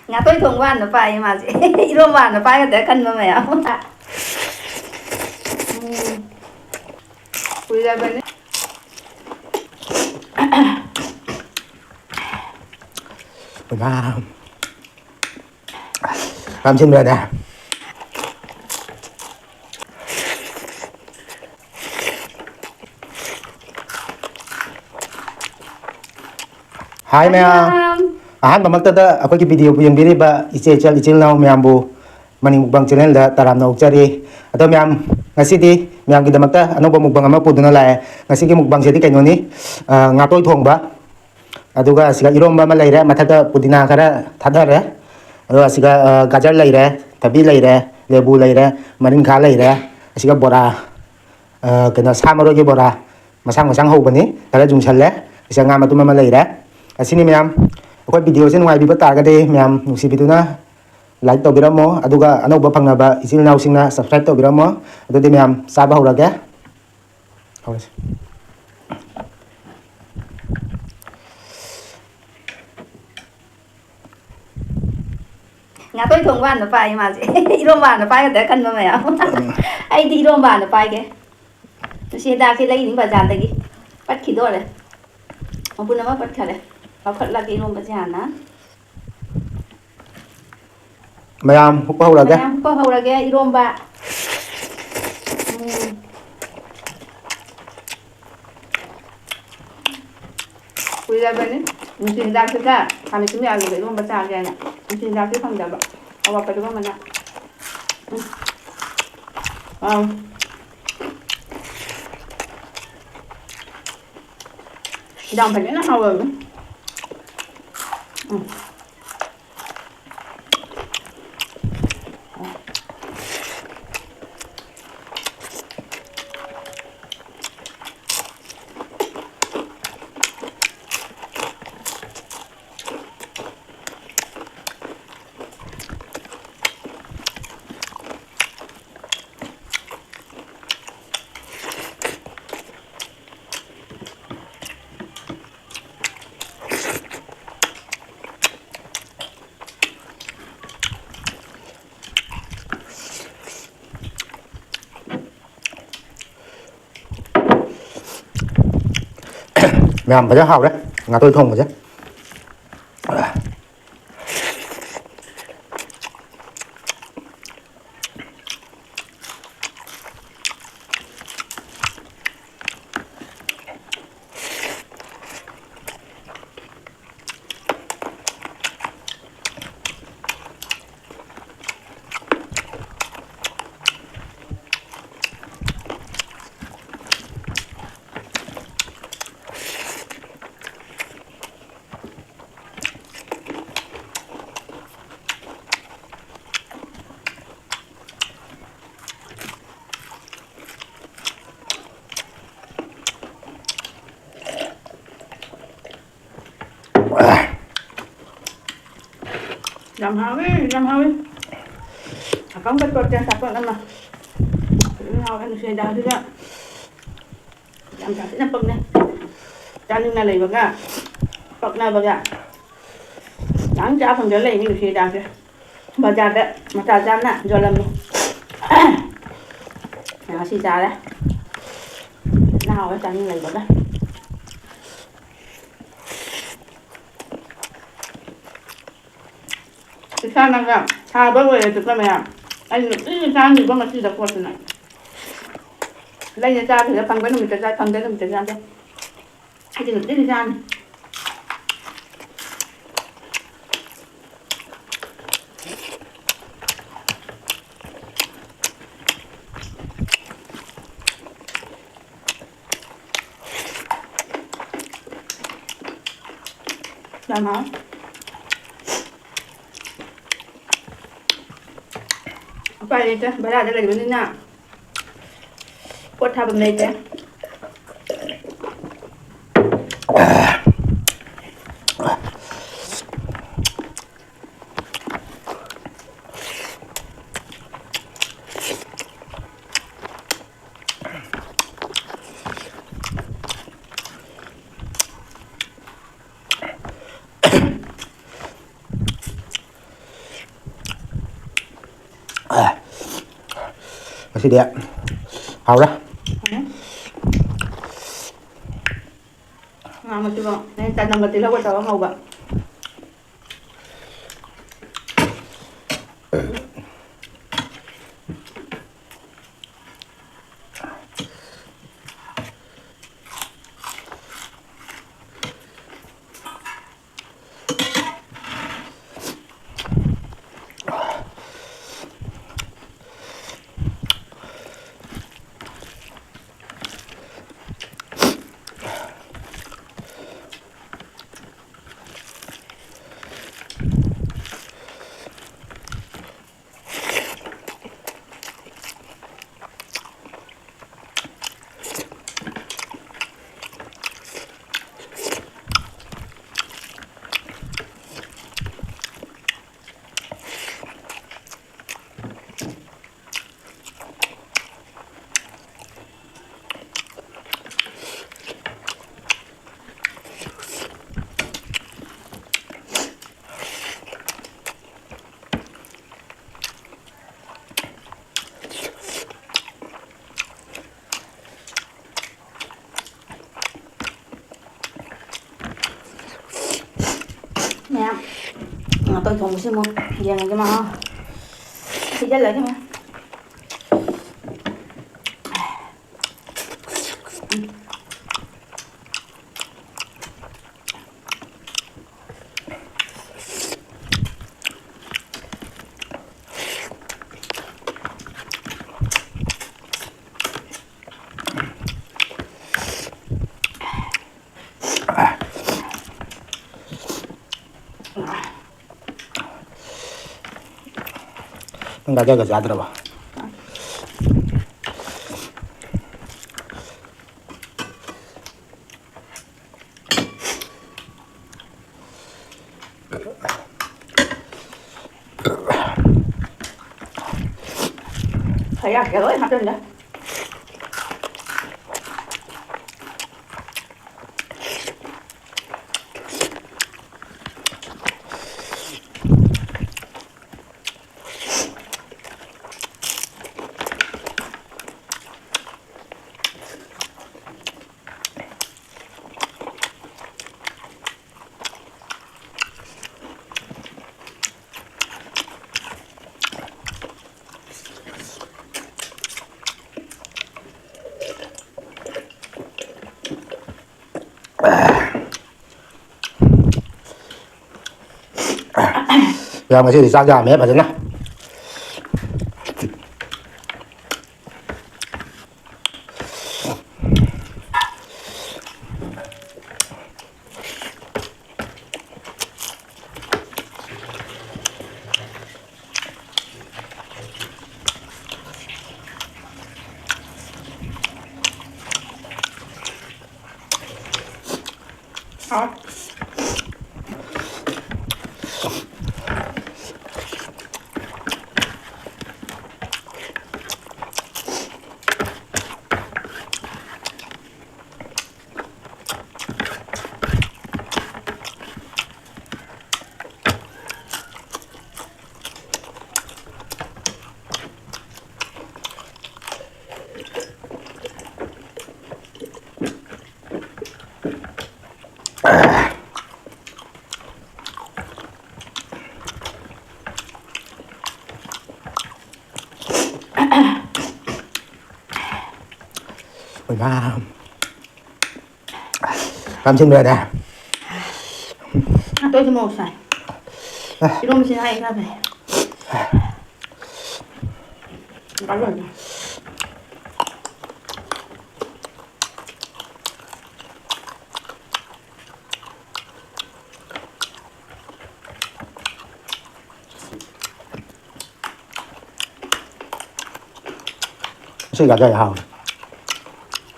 ngato thongwan no pai ma ji iromba no pai ga kan ma ya kuya bane làm xin rồi nè. Hai mẹ ꯑꯍꯥꯟꯕꯃꯛꯇꯗ ꯑꯩꯈꯣꯏꯒꯤ video ꯌꯦꯡꯕꯤꯔꯤꯕ ꯏꯆꯦ ꯏꯆꯤꯜ ꯏꯅꯥꯎ ꯃꯌꯥꯝꯕꯨ ꯃꯅꯤꯡ mukbang ꯆꯦꯅꯦꯜꯗ ꯇꯔꯥꯝꯅ ꯑꯣꯛꯆꯔꯤ. ꯑꯗꯣ ꯃꯌꯥꯝ ꯉꯁꯤꯗꯤ ꯃꯌꯥꯝꯒꯤꯗꯃꯛꯇ ꯑꯅꯧꯕ ꯃꯨꯛꯕꯥꯡ ꯑꯃ ꯄꯨꯗꯨꯅ ꯂꯥꯛꯑꯦ. ꯉꯁꯤꯒꯤ ꯃꯨꯛꯕꯥꯡꯁꯤꯗꯤ ꯀꯩꯅꯣꯅꯤ, ꯉꯥꯇꯣꯏ ꯊꯣꯡꯕ, ꯑꯗꯨꯒ ꯑꯁꯤꯒ ꯏꯔꯣꯝꯕ ꯑꯃ ꯂꯩꯔꯦ, ꯃꯊꯛꯇ ꯄꯨꯗꯤꯅꯥ ꯈꯔ ꯊꯥꯗꯔꯦ, ꯑꯗꯨꯒ ꯑꯁꯤꯒ ꯒꯥꯖꯔ ꯂꯩꯔꯦ, ꯊꯕꯤ ꯂꯩꯔꯦ, ꯂꯦꯕꯨ ꯂꯩꯔꯦ, ꯃꯔꯤꯡꯈꯥ ꯂꯩꯔꯦ, ꯑꯁꯤꯒ ꯕꯣꯔꯥ, ꯀꯩꯅꯣ ꯁꯥ ꯃꯔꯣꯏꯒꯤ ꯕꯣꯔꯥ ꯃꯁꯥꯡ ꯃꯁꯥꯡ ꯍꯧꯕꯅꯤ ꯈꯔ ꯖꯨꯡꯁꯜꯂꯦ, ꯑꯁꯤꯒ ꯉꯥ ꯃꯇꯨꯝ ꯑꯃ ꯂꯩꯔꯦ. ꯑꯁꯤꯅꯤ ꯃꯌꯥꯝ. ꯑꯩꯈꯣꯏ ꯚꯤꯗꯤꯑꯣꯁꯦ ꯅꯨꯡꯉꯥꯏꯕꯤꯕ ꯇꯥꯔꯒꯗꯤ ꯃꯌꯥꯝ ꯅꯨꯡꯁꯤꯕꯤꯗꯨꯅ ꯂꯥꯏꯛ ꯇꯧꯕꯤꯔꯝꯃꯣ, ꯑꯗꯨꯒ ꯑꯅꯧꯕ ꯐꯪꯅꯕ ꯏꯆꯤꯜ ꯏꯅꯥꯎꯁꯤꯡꯅ ꯁꯕꯁꯀ꯭ꯔꯥꯏꯕ ꯇꯧꯕꯤꯔꯝꯃꯣ. ꯑꯗꯨꯗꯤ ꯃꯌꯥꯝ ꯆꯥꯕ ꯍꯧꯔꯒꯦ. ꯍꯧꯔꯁꯤ. ngato thongwan no pai ma ji iromba no pai ga kan ma ya ai di iromba no pai ge se da ke lai ni bazar dagi pat ki dore apuna ma pat khale aphat la ke iromba jana Mayam hukpa hurage. mayam hukpa hurage iromba kuya bane musin da ka kami sumi alu ke iromba cha ga na musin da ke phang da ba awa pa do mana dòng phải nó hầu rồi. Mèo phải rất hào đấy, ngà tôi thùng rồi chứ. Làm hao đi. Không có cột trên sạp nữa mà. Hao ăn xe đào thứ đó. Làm cả cái bông này. Cha nhưng là lấy bông à. Bông này bông à. Đáng cha phần đó lấy những xe đào chứ. Bà cha đấy, mà cha cha nè, rồi làm đi. Nó xì cha đấy. Nào cái cha nhưng lấy bông đó. Isa na nga, haba ko ito kami ha. Ay, isa ni ba masih dapat na. Lain sa akin, pang ganun kita pang ganun kita sa. Hindi na din sa. Tama. Apa ini teh? Bara ada lagi benernya. Pot habang lagi teh. Kasi dia. Hào đó. Mà chứ không, nên ta nằm cái tí lâu qua tao không vậy. Nè, tôi thùng một xíu mua về này cho mà thì giá lại cho mà Enggak jaga seadra ba. thấy à cái lưỡi hạt lên đấy. Yang masih disaga ya pasnya. Làm trên người nè. Tôi cho một sải. Chứ không xin ai ra về. Có rồi. Sẽ gạt ra hào.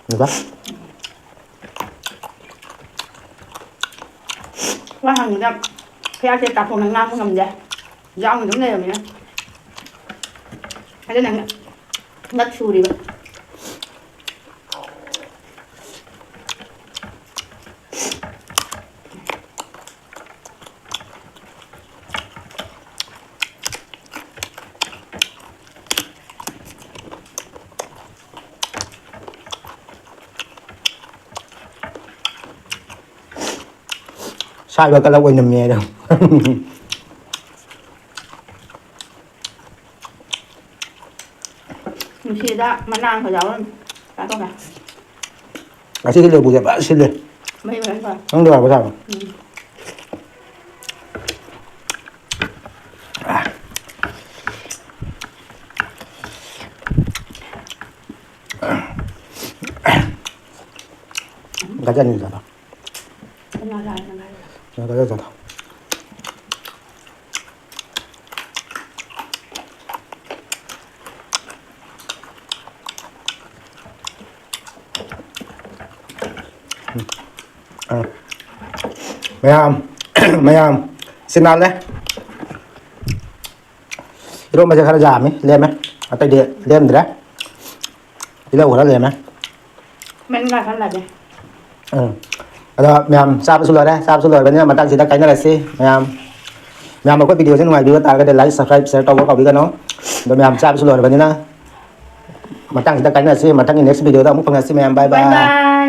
Được đó. Qua hàng người ta theo trên tập phòng hàng năm ngầm vậy. Rau mình đúng đây rồi mình á. Hay cái này ngất xù đi vậy. sai vào cái lâu quên nằm nhẹ đâu. Mình chia ra mà nàng phải giáo cả không cả. Xin cái lời bù dẹp bạn xin lời. Mấy vậy rồi. Không được có sao. Cái chân gì rồi? Nó lại. Nó có rất rồi. Mày không? Mày không? Xin ăn đấy. Itu macam cara jam ni, lem eh. Atau dia lem dah. Dia udah lem eh. Mình lại phân là gì? Rồi, mềm sao số lời đấy, sao số lời bên nhà mà tăng gì ta cái này là gì, mềm mà có video trên ngoài video ta cái để like subscribe share cho có video nó, rồi mềm sao số lời bên nhà mà tăng gì ta cái này là gì, mà tăng cái next video ta muốn không là gì mềm bye bye.